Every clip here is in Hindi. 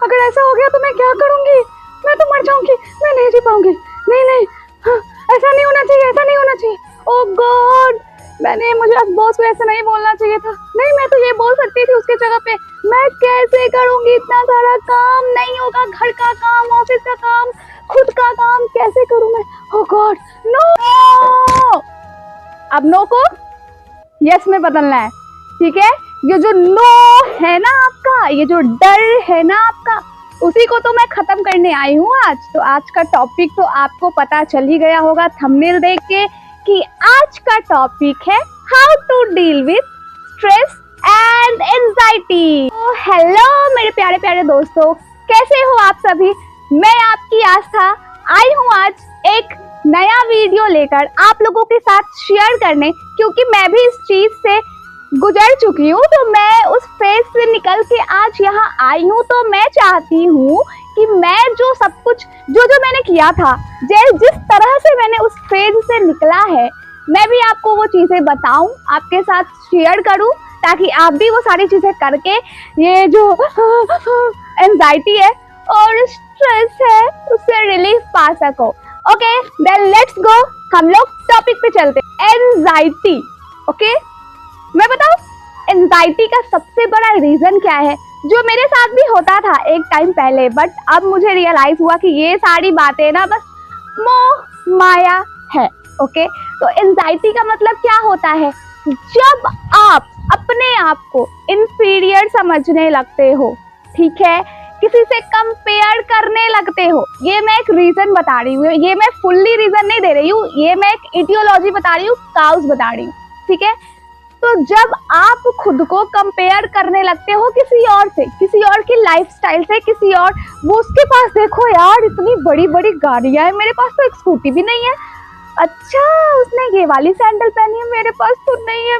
अगर ऐसा हो गया तो मैं क्या करूंगी? मैं तो मर जाऊंगी, मैं नहीं जी पाऊंगी। नहीं नहीं, हाँ, ऐसा नहीं होना चाहिए, ऐसा नहीं होना चाहिए। ओह गॉड, मुझे बॉस को ऐसा नहीं बोलना चाहिए था। नहीं, मैं तो ये बोल सकती थी उसके जगह पे, मैं कैसे करूंगी इतना सारा काम, नहीं होगा, घर का काम, ऑफिस का काम, खुद का काम कैसे करूं मैं? ओह गॉड, नो। अब नो को यस में बदलना है, ठीक है? ये जो नो है ना आपका, ये जो डर है ना आपका, उसी को तो मैं खत्म करने आई हूँ आज। तो आज का टॉपिक तो आपको पता चल ही गया होगा थंबनेल देख के कि आज का टॉपिक है how to deal with stress and anxiety. तो हेलो मेरे प्यारे प्यारे दोस्तों, कैसे हो आप सभी? मैं आपकी आस्था आई हूँ आज एक नया वीडियो लेकर आप लोगों के साथ शेयर करने, क्योंकि मैं भी इस चीज से गुजर चुकी हूँ। तो मैं उस फेज से निकल के आज यहाँ आई हूँ। तो मैं चाहती हूँ कि मैं जो सब कुछ जो मैंने किया था, जिस तरह से मैंने उस फेज से निकला है, मैं भी आपको वो चीजें बताऊं, आपके साथ शेयर करूं, ताकि आप भी वो सारी चीजें करके ये जो एंजाइटी है और स्ट्रेस है उससे रिलीफ पा सको। ओके देन लेट्स गो, हम लोग टॉपिक पे चलते। एंजाइटी, ओके मैं बताऊं एंजाइटी का सबसे बड़ा रीजन क्या है, जो मेरे साथ भी होता था एक टाइम पहले, बट अब मुझे रियलाइज हुआ कि ये सारी बातें ना बस मोह माया है। ओके, तो एंजाइटी का मतलब क्या होता है? जब आप अपने आप को इंफीरियर समझने लगते हो, ठीक है, किसी से कंपेयर करने लगते हो। ये मैं एक रीजन बता रही हूँ, ये मैं फुल्ली रीजन नहीं दे रही हूँ, ये मैं एक इडियोलॉजी बता रही हूँ, काउज बता रही हूँ, ठीक है? तो जब आप खुद को कंपेयर करने लगते हो किसी और से, किसी और की लाइफस्टाइल से, किसी और, वो उसके पास देखो यार इतनी बड़ी बड़ी गाड़ियां है, मेरे पास तो एक स्कूटी भी नहीं है। अच्छा, उसने ये वाली सैंडल पहनी है, मेरे पास तो नहीं है,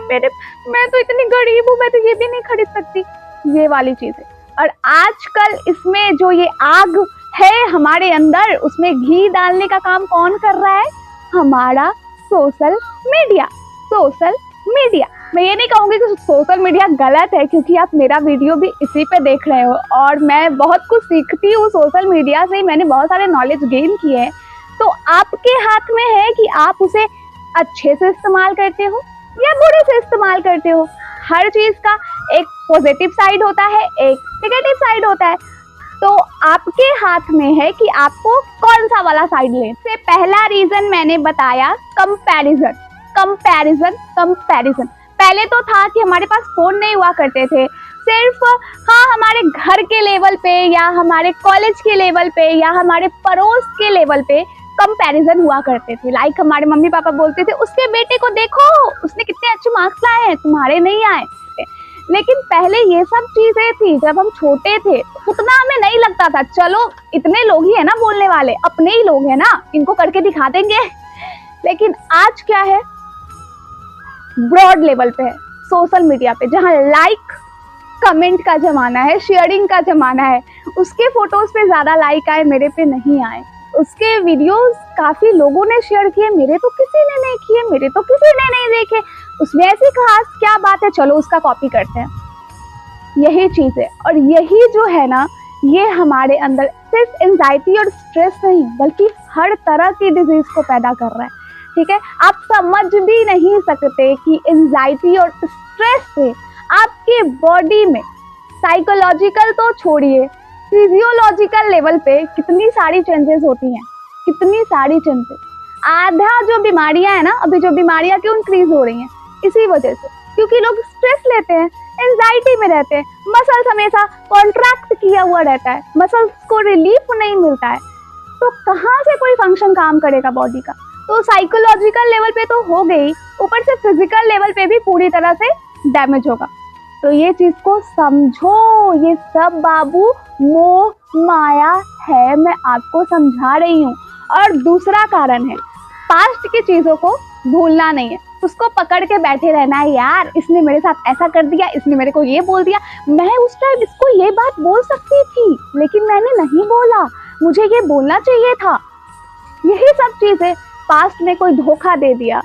मैं तो इतनी गरीब हूँ, मैं तो ये भी नहीं खरीद सकती, ये वाली चीजें। और आजकल इसमें जो ये आग है हमारे अंदर, उसमें घी डालने का काम कौन कर रहा है? हमारा सोशल मीडिया। सोशल मीडिया, मैं ये नहीं कहूँगी कि सोशल मीडिया गलत है, क्योंकि आप मेरा वीडियो भी इसी पे देख रहे हो और मैं बहुत कुछ सीखती हूँ सोशल मीडिया से, मैंने बहुत सारे नॉलेज गेन किए हैं। तो आपके हाथ में है कि आप उसे अच्छे से इस्तेमाल करते हो या बुरे से इस्तेमाल करते हो। हर चीज का एक पॉजिटिव साइड होता है, एक नेगेटिव साइड होता है, तो आपके हाथ में है कि आपको कौन सा वाला साइड लें। से पहला रीजन मैंने बताया कंपैरिजन। कंपैरिजन कंपैरिजन पहले तो था कि हमारे पास फोन नहीं हुआ करते थे, सिर्फ हाँ हमारे घर के लेवल पे या हमारे कॉलेज के लेवल पे या हमारे पड़ोस के लेवल पे कंपैरिजन हुआ करते थे। लाइक हमारे मम्मी पापा बोलते थे उसके बेटे को देखो, उसने कितने अच्छे मार्क्स लाए हैं, तुम्हारे नहीं आए। लेकिन पहले ये सब चीजें थी जब हम छोटे थे, उतना हमें नहीं लगता था, चलो इतने लोग ही है ना बोलने वाले, अपने ही लोग हैं ना, इनको करके दिखा देंगे। लेकिन आज क्या है, ब्रॉड लेवल पे है, सोशल मीडिया पे, जहाँ लाइक कमेंट का जमाना है, शेयरिंग का जमाना है। उसके फोटोज पे ज्यादा लाइक आए, मेरे पे नहीं आए। उसके वीडियोस काफी लोगों ने शेयर किए, मेरे तो किसी ने नहीं किए, मेरे तो किसी ने नहीं देखे। उसमें ऐसी खास क्या बात है, चलो उसका कॉपी करते हैं। यही चीज है, और यही जो है ना, ये हमारे अंदर सिर्फ एंजाइटी और स्ट्रेस नहीं, बल्कि हर तरह की डिजीज को पैदा कर रहा है, ठीक है? आप समझ भी नहीं सकते कि एंजाइटी और स्ट्रेस से आपके बॉडी में साइकोलॉजिकल तो छोड़िए, फिजियोलॉजिकल लेवल पे कितनी सारी चेंजेस होती हैं, कितनी सारी चेंजेस। आधा जो बीमारियां है ना, अभी जो बीमारियां क्यों इंक्रीज हो रही हैं, इसी वजह से, क्योंकि लोग स्ट्रेस लेते हैं, एंजाइटी में रहते हैं, मसल्स हमेशा कॉन्ट्रैक्ट किया हुआ रहता है, मसल्स को रिलीफ नहीं मिलता है, तो कहाँ से कोई फंक्शन काम करेगा बॉडी का? तो साइकोलॉजिकल लेवल पे तो हो गई, ऊपर से फिजिकल लेवल पे भी पूरी तरह से डैमेज होगा। तो ये चीज को समझो, ये सब बाबू मोह माया है, मैं आपको समझा रही हूँ। और दूसरा कारण है, पास्ट की चीजों को भूलना नहीं है, उसको पकड़ के बैठे रहना है। यार इसने मेरे साथ ऐसा कर दिया, इसने मेरे को ये बोल दिया, मैं उस टाइम इसको ये बात बोल सकती थी लेकिन मैंने नहीं बोला, मुझे ये बोलना चाहिए था। यही सब चीजें, पास्ट में कोई धोखा दे दिया,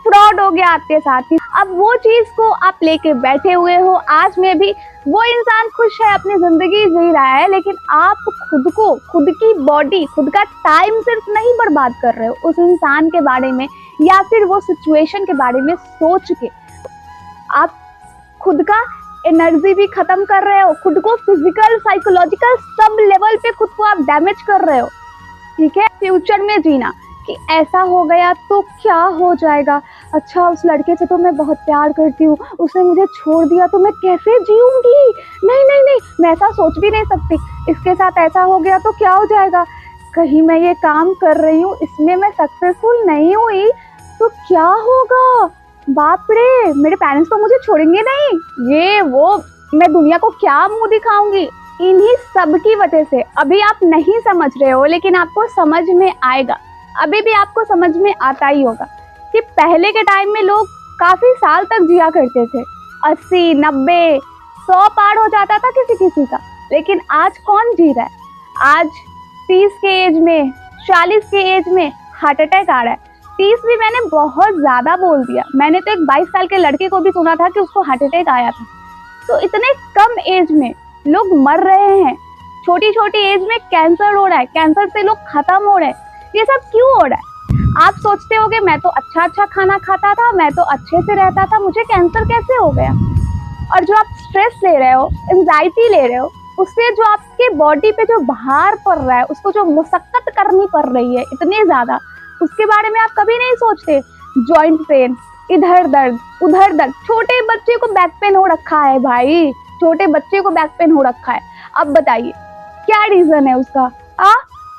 फ्रॉड हो गया आपके साथ ही। अब वो चीज को आप लेके बैठे हुए हो, आज में भी वो इंसान खुश है, अपनी जिंदगी जी रहा है, लेकिन आप खुद को, खुद की बॉडी, खुद का टाइम सिर्फ नहीं बर्बाद कर रहे हो उस इंसान के बारे में या फिर वो सिचुएशन के बारे में सोच के। आप खुद का एनर्जी भी खत्म कर रहे हो, खुद को फिजिकल, साइकोलॉजिकल सब लेवल पे खुद को आप डैमेज कर रहे हो। ठीक है, फ्यूचर में जीना कि ऐसा हो गया तो क्या हो जाएगा, अच्छा उस लड़के से तो मैं बहुत प्यार करती हूँ, उसने मुझे छोड़ दिया तो मैं कैसे जीऊंगी, नहीं नहीं नहीं, मैं ऐसा सोच भी नहीं सकती, इसके साथ ऐसा हो गया तो क्या हो जाएगा, कहीं मैं ये काम कर रही हूँ इसमें मैं सक्सेसफुल नहीं हुई तो क्या होगा, बाप रे मेरे पेरेंट्स तो मुझे छोड़ेंगे नहीं, ये वो, मैं दुनिया को क्या मुंह दिखाऊंगी। इन्हीं सब की वजह से अभी आप नहीं समझ रहे हो, लेकिन आपको समझ में आएगा, अभी भी आपको समझ में आता ही होगा कि पहले के टाइम में लोग काफी साल तक जिया करते थे, 80, 90, 100 पार हो जाता था किसी किसी का, लेकिन आज कौन जी रहा है, आज 30 के एज में, 40 के एज में हार्ट अटैक आ रहा है। 30 भी मैंने बहुत ज्यादा बोल दिया, मैंने तो एक 22 साल के लड़के को भी सुना था कि उसको हार्ट अटैक आया था। तो इतने कम एज में लोग मर रहे हैं, छोटी छोटी एज में कैंसर हो रहा है, कैंसर से लोग खत्म हो रहे हैं, ये सब क्यों हो रहा है। आप सोचते होगे मैं तो अच्छा अच्छा खाना खाता था, मैं तो अच्छे से रहता था, मुझे कैंसर कैसे हो गया। और जो आप स्ट्रेस ले रहे हो, एंजाइटी ले रहे हो, उससे जो आपके बॉडी पे जो भार पड़ रहा है, उसको जो मुशक्कत करनी पड़ रही है इतनी ज्यादा, उसके बारे में आप कभी नहीं सोचते। जॉइंट पेन, इधर दर्द उधर दर्द, छोटे बच्चे को बैक पेन हो रखा है भाई, छोटे बच्चे को बैक पेन हो रखा है। अब बताइए क्या रीजन है उसका,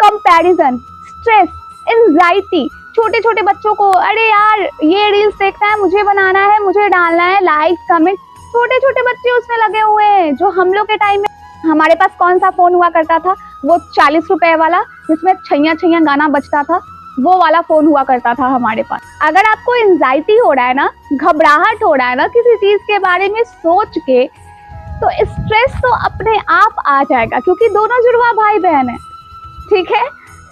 कंपैरिजन, स्ट्रेस, एंजाइटी। छोटे छोटे बच्चों को, अरे यार ये रील्स देखना है, मुझे बनाना है, मुझे डालना है, लाइक कमेंट, छोटे छोटे बच्चे उसमें लगे हुए हैं। जो हम लोग के टाइम में, हमारे पास कौन सा फोन हुआ करता था, वो 40 रुपए वाला जिसमें छैया छैया गाना बजता था, वो वाला फोन हुआ करता था हमारे पास। अगर आपको एंजाइटी हो रहा है ना, घबराहट हो रहा है ना किसी चीज के बारे में सोच के, तो स्ट्रेस तो अपने आप आ जाएगा, क्योंकि दोनों जुड़वा भाई बहन है। ठीक है,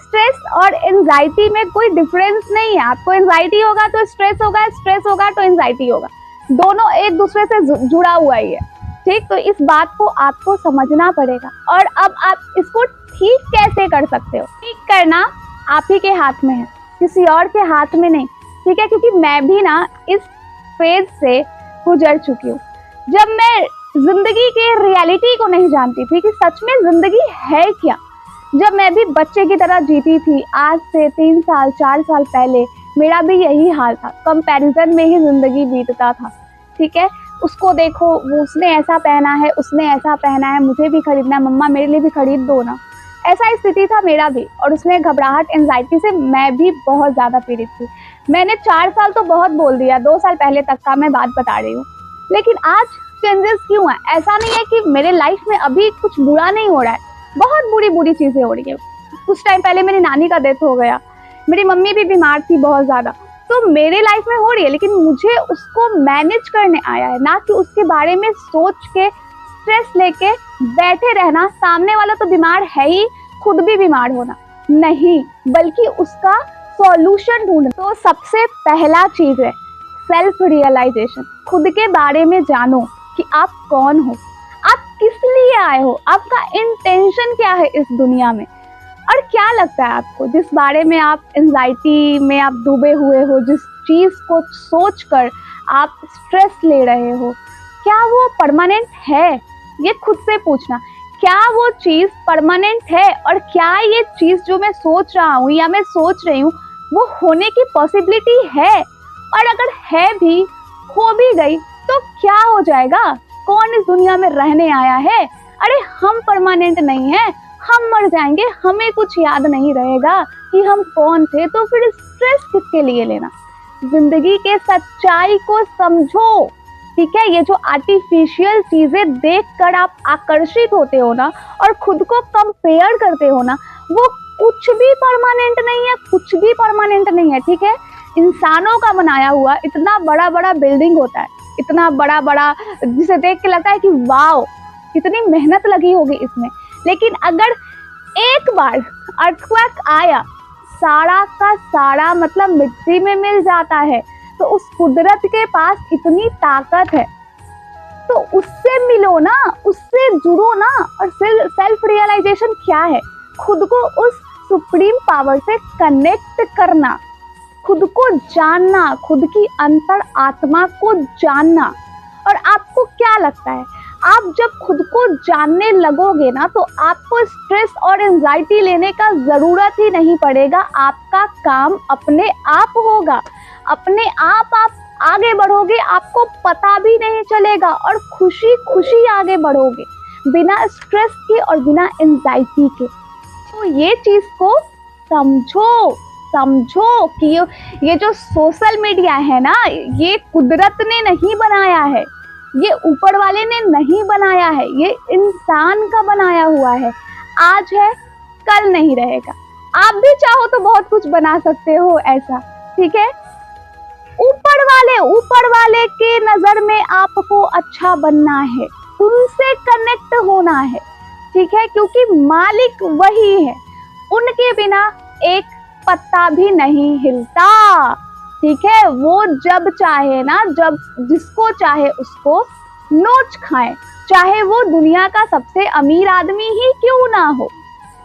स्ट्रेस और एंजाइटी में कोई डिफरेंस नहीं है। आपको एंजाइटी होगा तो स्ट्रेस होगा, स्ट्रेस होगा तो एंजाइटी होगा, दोनों एक दूसरे से जुड़ा हुआ ही है। ठीक, तो इस बात को आपको समझना पड़ेगा। और अब आप इसको ठीक कैसे कर सकते हो, ठीक करना आप ही के हाथ में है, किसी और के हाथ में नहीं। ठीक है, क्योंकि मैं भी ना इस फेज से गुजर चुकी हूँ, जब मैं जिंदगी के रियलिटी को नहीं जानती थी कि सच में जिंदगी है क्या। जब मैं भी बच्चे की तरह जीती थी, आज से 3 साल 4 साल पहले मेरा भी यही हाल था, कंपैरिजन में ही जिंदगी बीतता था। ठीक है, उसको देखो, वो उसने ऐसा पहना है, उसने ऐसा पहना है, मुझे भी खरीदना है, मम्मा मेरे लिए भी खरीद दो ना, ऐसा स्थिति था मेरा भी। और उसमें घबराहट, एंजाइटी से मैं भी बहुत ज्यादा पीड़ित थी। मैंने 4 साल तो बहुत बोल दिया, 2 साल पहले तक का मैं बात बता रही हूँ। लेकिन आज चेंजेस क्यों है, ऐसा नहीं है कि मेरे लाइफ में अभी कुछ बुरा नहीं हो रहा है, बहुत बुरी बुरी चीजें हो रही है। कुछ टाइम पहले मेरी नानी का डेथ हो गया, मेरी मम्मी भी बीमार थी बहुत ज्यादा, तो मेरे लाइफ में हो रही है, लेकिन मुझे उसको मैनेज करने आया है, ना कि उसके बारे में सोच के स्ट्रेस लेके बैठे रहना। सामने वाला तो बीमार है ही, खुद भी बीमार होना नहीं, बल्कि उसका सॉल्यूशन ढूंढना। तो सबसे पहला चीज है सेल्फ रियलाइजेशन। खुद के बारे में जानो कि आप कौन हो, आप किस लिए आए हो, आपका इंटेंशन क्या है इस दुनिया में। और क्या लगता है आपको, जिस बारे में आप एंजाइटी में आप डूबे हुए हो, जिस चीज को सोचकर आप स्ट्रेस ले रहे हो, क्या वो परमानेंट है? ये खुद से पूछना, क्या वो चीज परमानेंट है, और क्या ये चीज जो मैं सोच रहा हूँ या मैं सोच रही हूँ वो होने की पॉसिबिलिटी है? और अगर है भी, हो भी गई तो क्या हो जाएगा? कौन इस दुनिया में रहने आया है? अरे हम परमानेंट नहीं है, हम मर जाएंगे, हमें कुछ याद नहीं रहेगा कि हम कौन थे, तो फिर स्ट्रेस किसके लिए लेना। जिंदगी के सच्चाई को समझो। ठीक है, ये जो आर्टिफिशियल चीजें देखकर आप आकर्षित होते हो ना, और खुद को कंपेयर करते हो ना, वो कुछ भी परमानेंट नहीं है, कुछ भी परमानेंट नहीं है। ठीक है, इंसानों का बनाया हुआ इतना बड़ा बड़ा बिल्डिंग होता है, इतना बड़ा बड़ा, जिसे देख के लगता है कि वाओ कितनी मेहनत लगी होगी इसमें, लेकिन अगर एक बार अर्थक्वेक आया, सारा का सारा मतलब मिट्टी में मिल जाता है। तो उस कुदरत के पास इतनी ताकत है, तो उससे मिलो ना, उससे जुड़ो ना। और सेल्फ रियलाइजेशन क्या है? खुद को उस सुप्रीम पावर से कनेक्ट करना, खुद को जानना, खुद की अंतर आत्मा को जानना। और आपको क्या लगता है, आप जब खुद को जानने लगोगे ना, तो आपको स्ट्रेस और एंजाइटी लेने का जरूरत ही नहीं पड़ेगा। आपका काम अपने आप होगा, अपने आप आगे बढ़ोगे, आपको पता भी नहीं चलेगा और खुशी खुशी आगे बढ़ोगे, बिना स्ट्रेस के और बिना एंजाइटी के। तो ये चीज को समझो कि ये जो सोशल मीडिया है ना, ये कुदरत ने नहीं बनाया है, ये ऊपर वाले ने नहीं बनाया है, ये इंसान का बनाया हुआ है। आज है, कल नहीं रहेगा। आप भी चाहो तो बहुत कुछ बना सकते हो ऐसा, ठीक है। ऊपर वाले के नजर में आपको अच्छा बनना है, उनसे कनेक्ट होना है, ठीक है, क्योंकि मालिक वही है, उनके बिना एक पत्ता भी नहीं हिलता, ठीक है। वो जब चाहे ना, जब जिसको चाहे उसको नोच खाए, चाहे वो दुनिया का सबसे अमीर आदमी ही क्यों ना हो।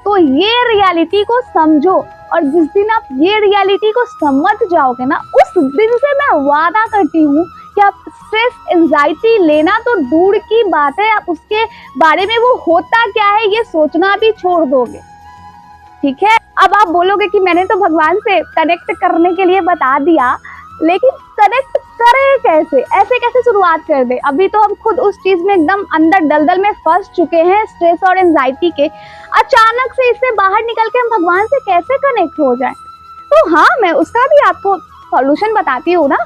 तो ये रियलिटी को समझो, और जिस दिन आप ये रियलिटी को समझ जाओगे ना, उस दिन से मैं वादा करती हूँ कि आप स्ट्रेस एंजाइटी लेना तो दूर की बात है, आप उसके बारे में वो होता क्या है ये सोचना भी छोड़ दोगे, ठीक है। अब आप बोलोगे कि मैंने तो भगवान से कनेक्ट करने के लिए बता दिया, लेकिन कनेक्ट करें कैसे, ऐसे कैसे शुरुआत कर दे। अभी तो हम खुद उस चीज में एकदम अंदर दलदल में फंस चुके हैं, स्ट्रेस और एंजाइटी के। अचानक से इससे बाहर निकल के हम भगवान से कैसे कनेक्ट हो जाएं? तो हाँ, मैं उसका भी आपको सॉल्यूशन बताती हूँ ना।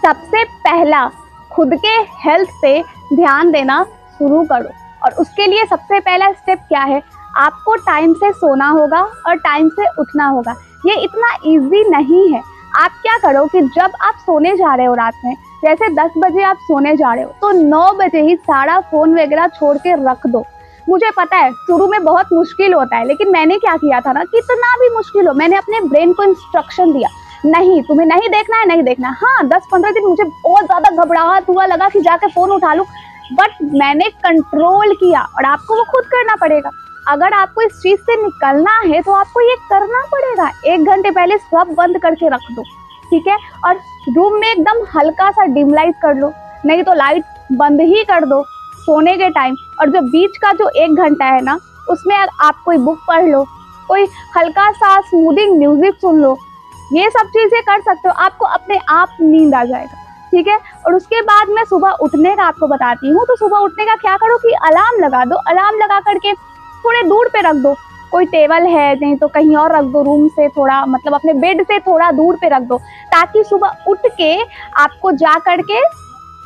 सबसे पहला, खुद के हेल्थ पे ध्यान देना शुरू करो, और उसके लिए सबसे पहला स्टेप क्या है? आपको टाइम से सोना होगा और टाइम से उठना होगा। ये इतना इजी नहीं है। आप क्या करो कि जब आप सोने जा रहे हो रात में, जैसे 10 बजे आप सोने जा रहे हो, तो 9 बजे ही सारा फोन वगैरह छोड़ के रख दो। मुझे पता है शुरू में बहुत मुश्किल होता है, लेकिन मैंने क्या किया था ना, कितना भी मुश्किल हो, मैंने अपने ब्रेन को इंस्ट्रक्शन दिया, नहीं तुम्हें नहीं देखना है, नहीं देखना। हाँ, 10-15 दिन मुझे बहुत ज्यादा घबराहट हुआ, लगा कि जाकर फोन उठा लूं, बट मैंने कंट्रोल किया। और आपको वो खुद करना पड़ेगा। अगर आपको इस चीज से निकलना है तो आपको ये करना पड़ेगा। 1 घंटे पहले सब बंद करके रख दो, ठीक है। और रूम में एकदम हल्का सा डिम लाइट कर लो, नहीं तो लाइट बंद ही कर दो सोने के टाइम। और जो बीच का जो 1 घंटा है ना, उसमें आप कोई बुक पढ़ लो, कोई हल्का सा स्मूदिंग म्यूजिक सुन लो, ये सब चीजें कर सकते हो। आपको अपने आप नींद आ जाएगा, ठीक है। और उसके बाद मैं सुबह उठने का आपको बताती हूँ। तो सुबह उठने का क्या करो कि अलार्म लगा दो, अलार्म लगा करके थोड़े दूर पे रख दो, कोई टेबल है नहीं तो कहीं और रख दो, रूम से थोड़ा, मतलब अपने बेड से थोड़ा दूर पे रख दो, ताकि सुबह उठ के आपको जा करके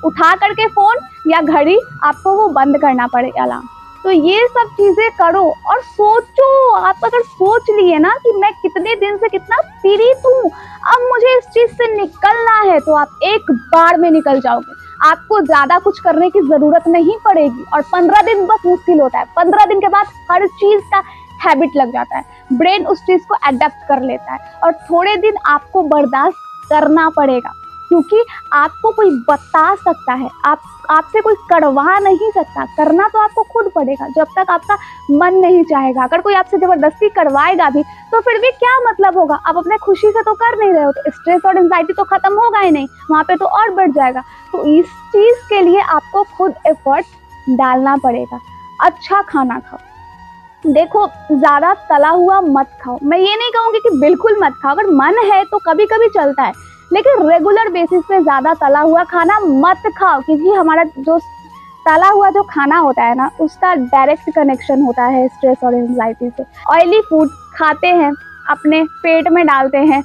उठा करके फोन या घड़ी आपको वो बंद करना पड़े अलार्म। तो ये सब चीजें करो और सोचो। आप अगर सोच लिए ना कि मैं कितने दिन से कितना पीड़ित हूँ, अब मुझे इस चीज से निकलना है, तो आप एक बार में निकल जाओगे। आपको ज्यादा कुछ करने की जरूरत नहीं पड़ेगी। और 15 दिन बस मुश्किल होता है, 15 दिन के बाद हर चीज का हैबिट लग जाता है, ब्रेन उस चीज को अडेप्ट कर लेता है। और थोड़े दिन आपको बर्दाश्त करना पड़ेगा, क्योंकि आपको कोई बता सकता है, आपसे कोई करवा नहीं सकता, करना तो आपको खुद पड़ेगा जब तक आपका मन नहीं चाहेगा। अगर कोई आपसे जबरदस्ती करवाएगा भी तो फिर भी क्या मतलब होगा, आप अपने खुशी से तो कर नहीं रहे हो, तो स्ट्रेस और एंजाइटी तो खत्म होगा ही नहीं, वहाँ पे तो और बढ़ जाएगा। तो इस चीज के लिए आपको खुद एफर्ट डालना पड़ेगा। अच्छा खाना खाओ, देखो ज्यादा तला हुआ मत खाओ। मैं ये नहीं कहूँगी कि बिल्कुल मत खाओ, अगर मन है तो कभी कभी चलता है, लेकिन रेगुलर बेसिस पे ज्यादा तला हुआ खाना मत खाओ, क्योंकि हमारा जो तला हुआ जो खाना होता है ना, उसका डायरेक्ट कनेक्शन होता है स्ट्रेस और एंजाइटी से। ऑयली फूड खाते हैं, अपने पेट में डालते हैं,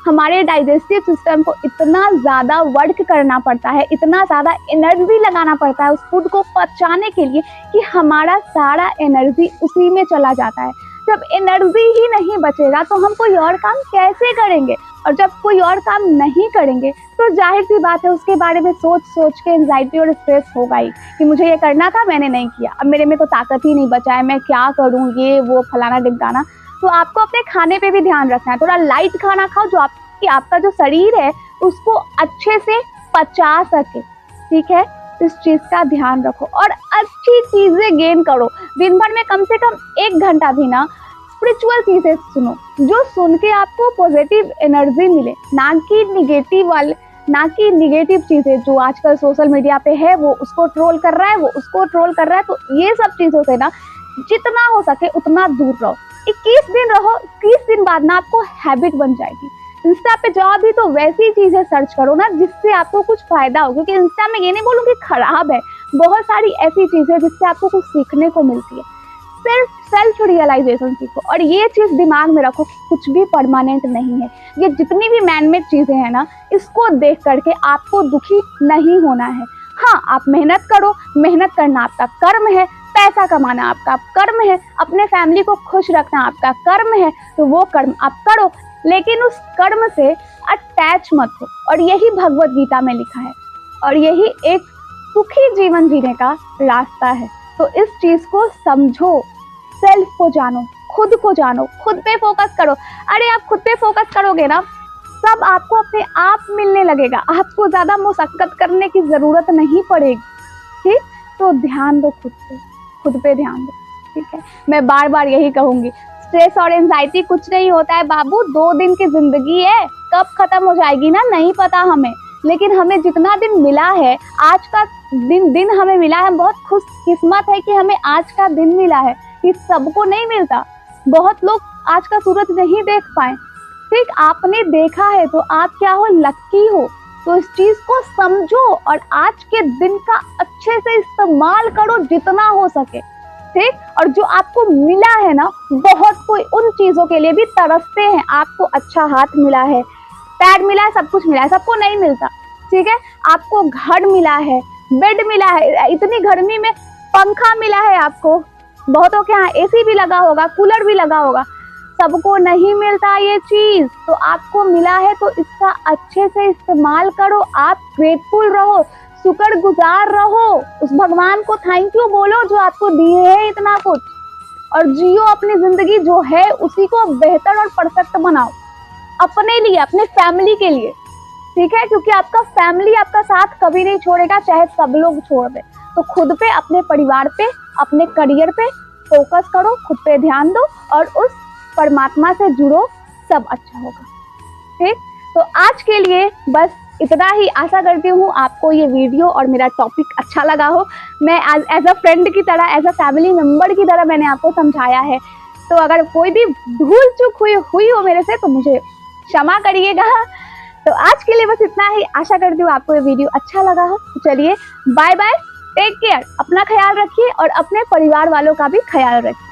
हमारे डाइजेस्टिव सिस्टम को इतना ज़्यादा वर्क करना पड़ता है, इतना ज़्यादा एनर्जी लगाना पड़ता है उस फूड को पचाने के लिए, कि हमारा सारा एनर्जी उसी में चला जाता है। जब एनर्जी ही नहीं बचेगा तो हम कोई और काम कैसे करेंगे, और जब कोई और काम नहीं करेंगे तो जाहिर सी बात है उसके बारे में सोच सोच के एंजाइटी और स्ट्रेस होगा ही, कि मुझे ये करना था मैंने नहीं किया, अब मेरे में तो ताकत ही नहीं बचा है, मैं क्या करूँ, ये वो फलाना ढिमकाना। तो आपको अपने खाने पे भी ध्यान रखना है, थोड़ा लाइट खाना खाओ, जो आपका जो शरीर है उसको अच्छे से पचा सके। ठीक है, इस चीज का ध्यान रखो और अच्छी चीजें गेन करो। दिन भर में कम से कम 1 घंटा भी ना स्पिरिचुअल चीजें सुनो, जो सुन के आपको पॉजिटिव एनर्जी मिले, ना कि निगेटिव चीजें जो आजकल सोशल मीडिया पे है, वो उसको ट्रोल कर रहा है, वो उसको ट्रोल कर रहा है। तो ये सब चीजों से ना जितना हो सके उतना दूर रहो। 21 दिन रहो, 30 दिन बाद ना आपको हैबिट बन जाएगी। इंस्टा पे जाओ भी तो वैसी चीजें सर्च करो ना जिससे आपको कुछ फायदा हो, क्योंकि इंस्टा में ये नहीं बोलूँगी खराब है, बहुत सारी ऐसी चीजें जिससे आपको कुछ सीखने को मिलती है। सिर्फ सेल्फ रियलाइजेशन सीखो और ये चीज दिमाग में रखो कि कुछ भी परमानेंट नहीं है। ये जितनी भी मैनमेड चीजें हैं ना, इसको देख करके आपको दुखी नहीं होना है। हाँ, आप मेहनत करो, मेहनत करना आपका कर्म है, पैसा कमाना आपका कर्म है, अपने फैमिली को खुश रखना आपका कर्म है, तो वो कर्म आप करो, लेकिन उस कर्म से अटैच मत हो। और यही भगवत गीता में लिखा है और यही एक सुखी जीवन जीने का रास्ता है। तो इस चीज को समझो, सेल्फ को जानो, खुद को जानो, खुद पे फोकस करो। अरे आप खुद पे फोकस करोगे ना, सब आपको अपने आप मिलने लगेगा, आपको ज्यादा मुशक्कत करने की जरूरत नहीं पड़ेगी। ठीक, तो ध्यान दो खुद पे ध्यान दो। ठीक है, मैं बार बार यही कहूंगी, स्ट्रेस और एंजाइटी कुछ नहीं होता है बाबू, 2 दिन की जिंदगी है, कब खत्म हो जाएगी ना नहीं पता हमें, लेकिन हमें जितना दिन मिला है, आज का दिन हमें मिला है, बहुत खुश किस्मत है कि हमें आज का दिन मिला है। ये सबको नहीं मिलता, बहुत लोग आज का सूरज नहीं देख पाए। ठीक, आपने देखा है तो आप क्या हो, लक्की हो। तो इस चीज को समझो और आज के दिन का अच्छे से इस्तेमाल करो जितना हो सके। ठीक, और जो आपको मिला है ना, बहुत कोई उन चीजों के लिए भी तरसते हैं। आपको अच्छा हाथ मिला है, पैर मिला है, सब कुछ मिला है, सबको नहीं मिलता। ठीक है, आपको घर मिला है, बेड मिला है, इतनी गर्मी में पंखा मिला है आपको, बहुतों के यहाँ एसी भी लगा होगा, कूलर भी लगा होगा, सबको नहीं मिलता ये चीज। तो आपको मिला है तो इसका अच्छे से इस्तेमाल करो। आप ग्रेटफुल रहो, शुक्रगुजार रहो, उस भगवान को थैंक यू बोलो जो आपको दिए है इतना कुछ, और जियो अपनी जिंदगी जो है उसी को बेहतर और परफेक्ट बनाओ अपने लिए, अपने फैमिली के लिए। ठीक है, क्योंकि आपका फैमिली आपका साथ कभी नहीं छोड़ेगा, चाहे सब लोग छोड़ दे। तो खुद पे, अपने परिवार पे, अपने करियर पे फोकस करो, खुद पे ध्यान दो और उस परमात्मा से जुड़ो, सब अच्छा होगा। ठीक, तो आज के लिए बस इतना ही। आशा करती हूँ आपको ये वीडियो और मेरा टॉपिक अच्छा लगा हो। मैं एज अ फ्रेंड की तरह, एज अ फैमिली मेम्बर की तरह मैंने आपको समझाया है। तो अगर कोई भी भूल चूक हुई हो मेरे से तो मुझे क्षमा करिएगा। तो आज के लिए बस इतना ही। आशा करती हूँ आपको ये वीडियो अच्छा लगा हो। तो चलिए, बाय बाय, टेक केयर, अपना ख्याल रखिए और अपने परिवार वालों का भी ख्याल रखिए।